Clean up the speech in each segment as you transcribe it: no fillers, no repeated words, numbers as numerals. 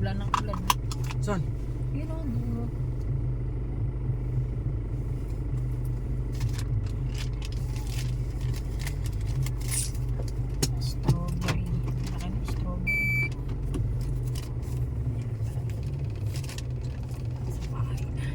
ulan ng ulan. Saan? Yun o, dulo. Strawberry. Laki ng strawberry. Sa bahay na.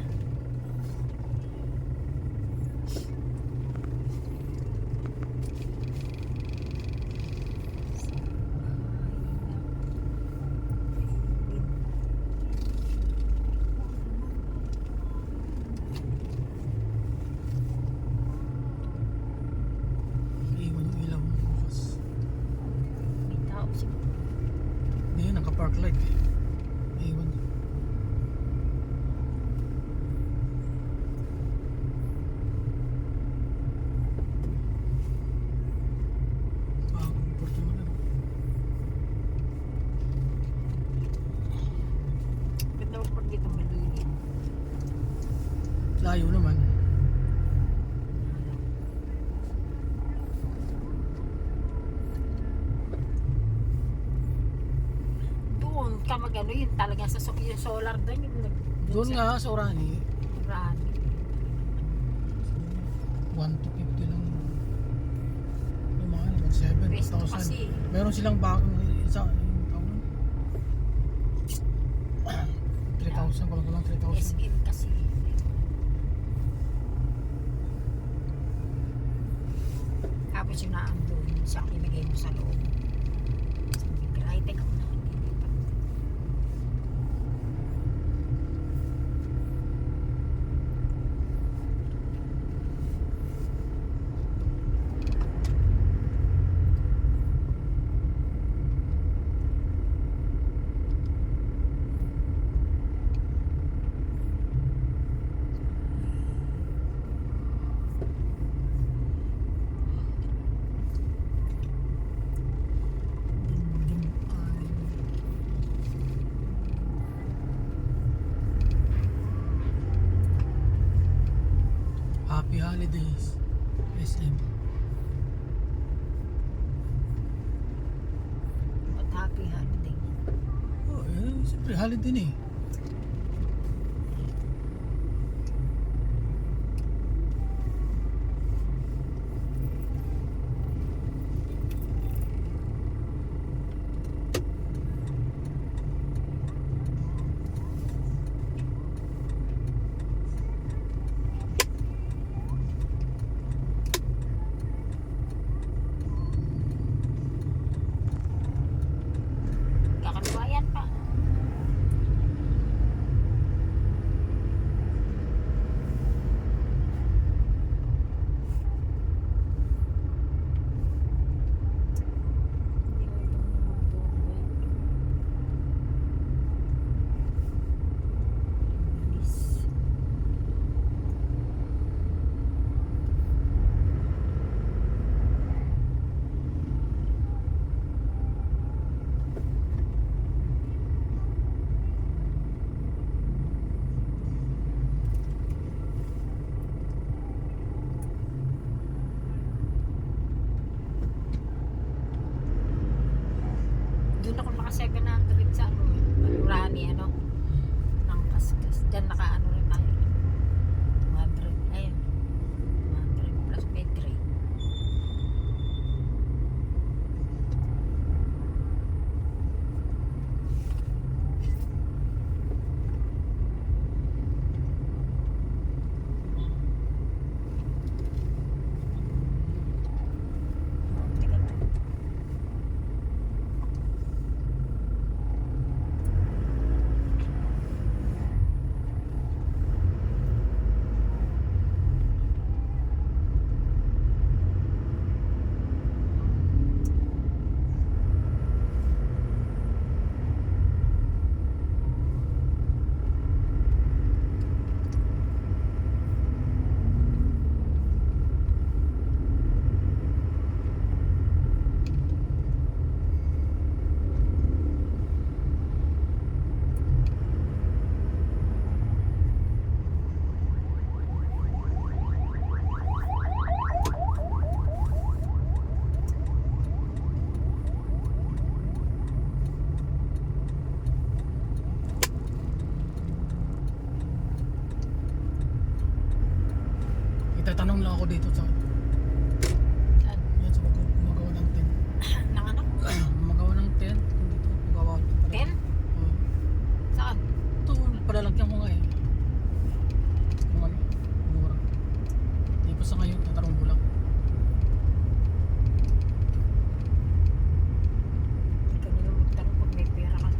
Iwan yung ilaw mo bukas. May tao siya. Hindi yun, naka-park light eh. Iwan. Porto mo na. Ganda ko pag dito malilim. Layo naman. Doon ka magano yun talaga sa yung solar doon yung Doon nga sa Orani, Rani. 1 to 50 lang. Yung mga naman, 7, Pwesto kasi. 2,000. Meron silang bagong isa, yung taon. 3,000, parang ko lang 3,000. SM kasi. Tapos yung naandun, siya ilagay mo sa loob. Sabi ko, ay, teka mo na. Happy Holidays, SM. At happy holiday. Oh, siyempre, holiday na eh. Kakaliwayan pa. Tatanong lang ako dito sa Saan? yan sa magawa ng tent. Nang ano? Magawa ng tent dito, magawa. Tent? Oo. Saan? Ito, palalagyan ko nga eh. Kung ano, mura. Di pa sa ngayon, tatanong ko lang. Hindi ka nila magtanong kung may pera ka na.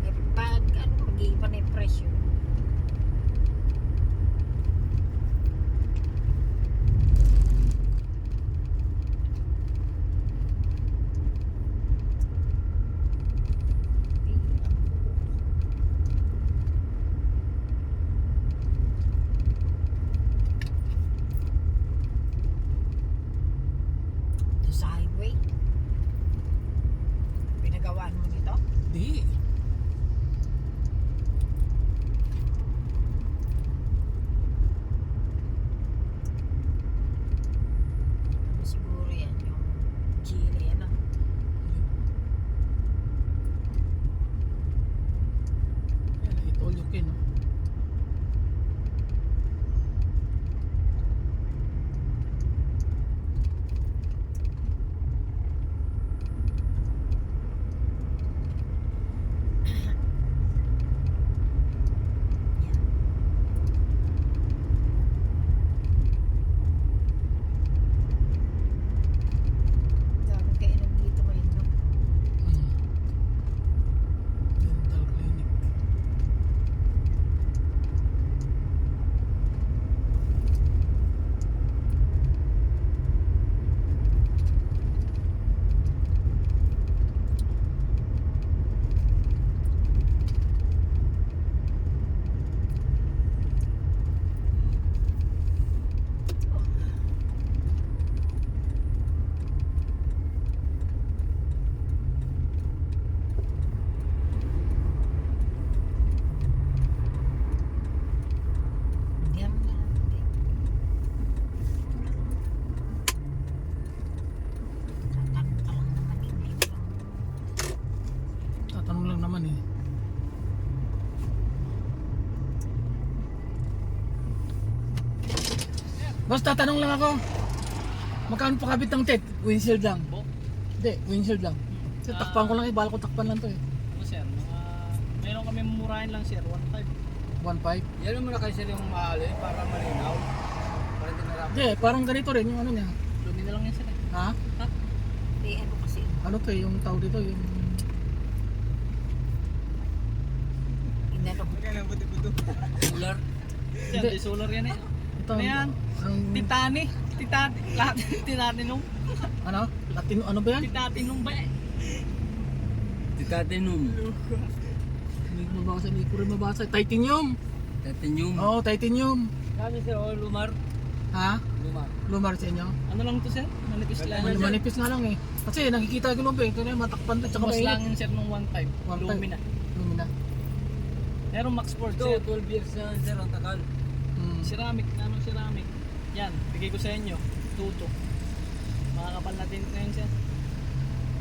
Eh, pag ano, mag-iiba na yung presyo. Ito sa highway. Pinagawaan mo dito? Di. Ano siguro yan, yung Chile, ano? Yan, ito all you can, no? Dami kainan dito ngayon, no? Mm. Dental clinic. Hindi naman na, hindi. Tatanong ka lang naman, hindi mo lang. Tatanong lang naman eh. Boss, tatanong lang ako. Magkano pa kabit ng tent? Windshield lang. Hindi, windshield lang. Kasi takpan ko lang eh, bala ko takpan lang to eh. Ano sir, mayroon kami mumurahin lang sir, 1.5. 1.5. Yan mo na kayo sila yung mahal eh, para malinaw. Para hindi narap. Hindi, parang ganito rin yung ano niya. Lumi na lang yan sir. Ha? Hindi, ano kasi. Ano to eh, yung tawag dito, yung... Inanong. Solar. Sir, Hindi. di solar yan eh. Ito, Ano yan? ang- Titani, lahat tinatinong. ano? Latino, ano ba yan? Titatinong ba eh? Titatinum. Hindi ko mabasa, hindi ko rin mabasa. Titanium! Titanium. Oo, titanium. Sabi sir, oh, lumar. Ha? Lumar. Lumar sa inyo? Ano lang to sir? Manipis lang. Manipis nga lang eh. Kasi nakikita ko lumbe, ito na yung matakpan to, tsaka Mas lang mainit. yun sir nung 1.5. 1.5. Lumi na. Lumina. Pero Max Sport Ito, sir. 12 years na sir ang tagal. Hmm. Ceramic, anong ceramic? Yan, bigay ko sa inyo. Tuto. Makakapal natin ngayon sir.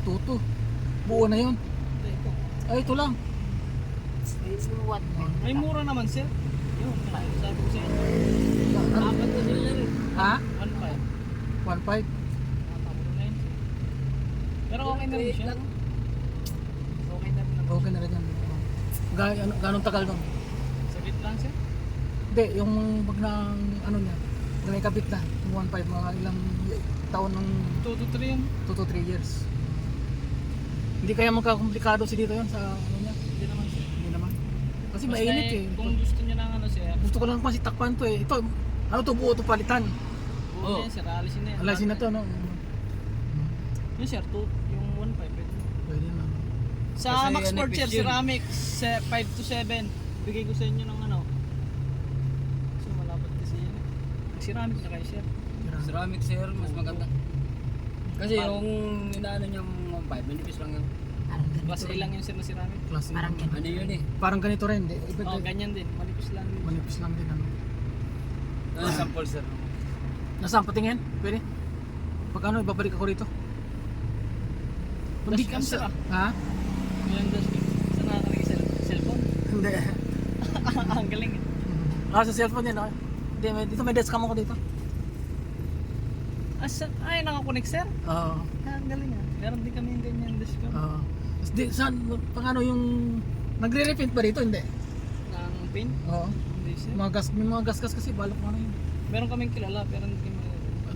Tuto. Buo na yun. Ito, ito. Ay, ito lang. Yung one time na May lang. mura naman sir. Yun, sabi ko sa inyo. Apat na sila sir. Ha? 1.5. 1.5. Nakapamuro na yun sir. Pero okay na rin siya. Okay na rin naman. Okay na rin yan. Ganong tagal nun? Saglit lang sir. Hindi, yung pag na, ano niya, pag may kabit na, yung 1.5, mga ilang taon ng 2 to 3 yun. 2 to 3 years. Hindi kaya magkakomplikado si dito yun sa ano niya? Hindi naman sir. Hindi naman. Kasi Basta mainit eh. Kung gusto niyo ng ano sir, Gusto ko lang kasi takpan to eh. Ito, ano to, buo to palitan. buo yan sir, alisin na yan. Alasin na to, no? Yun sir, yung 1.5 pwede. Pwede na. Sa Kasi Max yan, Sport sir, efficient. ceramic, 5 to 7. Bigay ko sa inyo ng ano. So malapad kasi yan. Ceramic na kayo sir. Ceramic sir, mas maganda. Kasi yung inaano niyang 1.5, manipis lang yun. Parang ganito Plus rin. ilang yun sir na ceramic. Klase. Parang ganito. Ano yun eh? Parang ganito rin. Oh, ganyan din. Manipis lang din. Manipis lang din ano. Ano sample sir? Nasaan patingin? Pwede? Pag ano, ibabalik ako rito. Dashcam sir ah. Ha? Ilang dashcam. Saan nakakarigi cellphone? Hindi. Ang galing eh. Sa cellphone yan, okay. Hindi, dito may desk cam ako dito. Ay, nakakonect sir? Oo. Ang galing ah. Meron din kami yung ganyan dashcam. Oo. Tapos di, saan, pang ano yung, nagre-repaint ba dito? Hindi. Ng pin? Oo. Hindi sir. May mga gas-gas kasi, balak mo ano yun. Meron kaming kilala pero hindi kami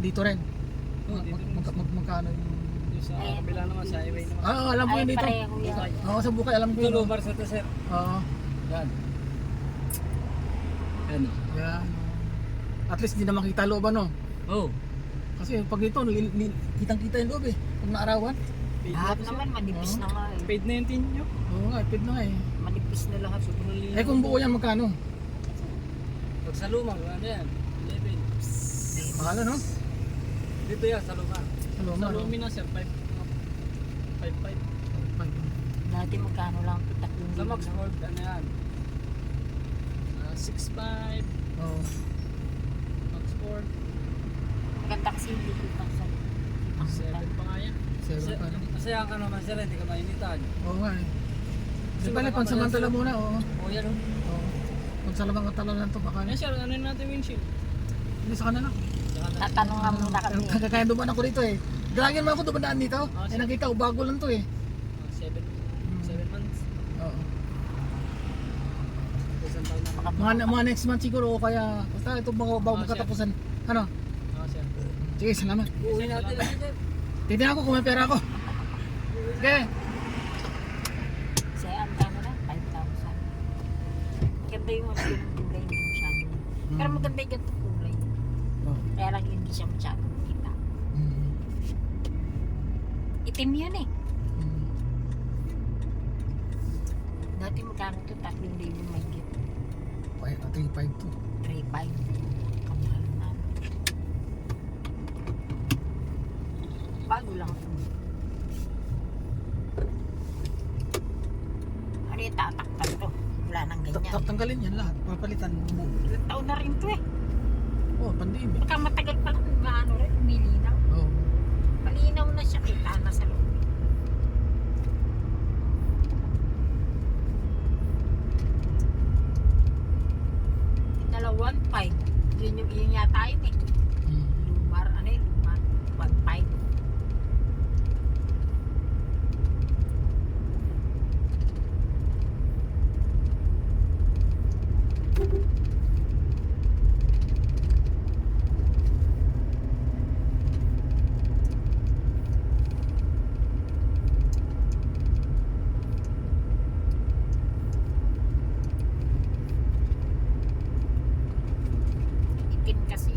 Dito rin. dito rin. Magkano yung... yung sa kabila naman, sa highway naman. Alam ko Ay, yun dito. pareho yan. Oo, sa Bukay, alam ko Ito yun. lubar sa to sir. Oo. Yan. Yan. Yan. At least hindi na makita loob ano. Oh. Kasi pag dito, kitang-kita yung loob eh. Pag naarawan. Paid Lahat na to, sir. naman, manipis na nga eh. Paid na yung tin nyo. Oo nga, ipid na nga eh. Manipis na lahat. Sobrang linis. Eh kung buo yan, magkano? Pag sa lumang, ano yan? 11. Mahal no? Dito yan sa lumang. Sa loob Sa na. Lumina sir, 5.5. Dati magkano lang ito, 3,000. Sa Maxford, ano yan? 6.5. Oo. Maxford. Maganda kasi hindi ko pang sa 7 pa nga yan. 7 pa no? Masaya ka naman sir, hindi ka mainitan. Oo nga eh. Di pala, pansamantala muna, oo. Oh, yan oh. Oo. Pansalamang katala lang to, baka Eh sir, ano yun natin windshield? hindi sa kanila. Tatanong nga muna kami. Kaya dumaan ako dito eh. Lagi naman ako dumadaan dito. Eh nakita ko, bago lang to eh. 7 months. Oo. Isang taon na. Mga next month siguro, o kaya, basta ito bago Ah, magkatapusan. Ano? Sir. Sige, salamat. Uuwi natin lang sir. Tignan ako kung may pera ako. Sige. Kasi ang kano na, 5,000. Maganda yung mga yung kulay, hindi masyado. Pero maganda yung ganitong kulay. Oh. Kaya lang hindi siya masyado makita. Mm. Itim yun eh. Mm. Dati magkano ito, 3,000 may git. 3.5 to. 3,500. Kamahal na. Bago lang ito. Ano yung tatakpan to? Wala nang ganyan. Tanggalin yan lahat. Papalitan mo. Ilang taon na rin to eh. Oh, pandemic. Baka matagal pa lang maano rin, umilinaw. Oh. Malinaw na siya, kita na sa loob. Dalawan, 1.5. Yun yata yun eh. Mm. Lumar, ano yun? Lumar, 1.5. Itim kasi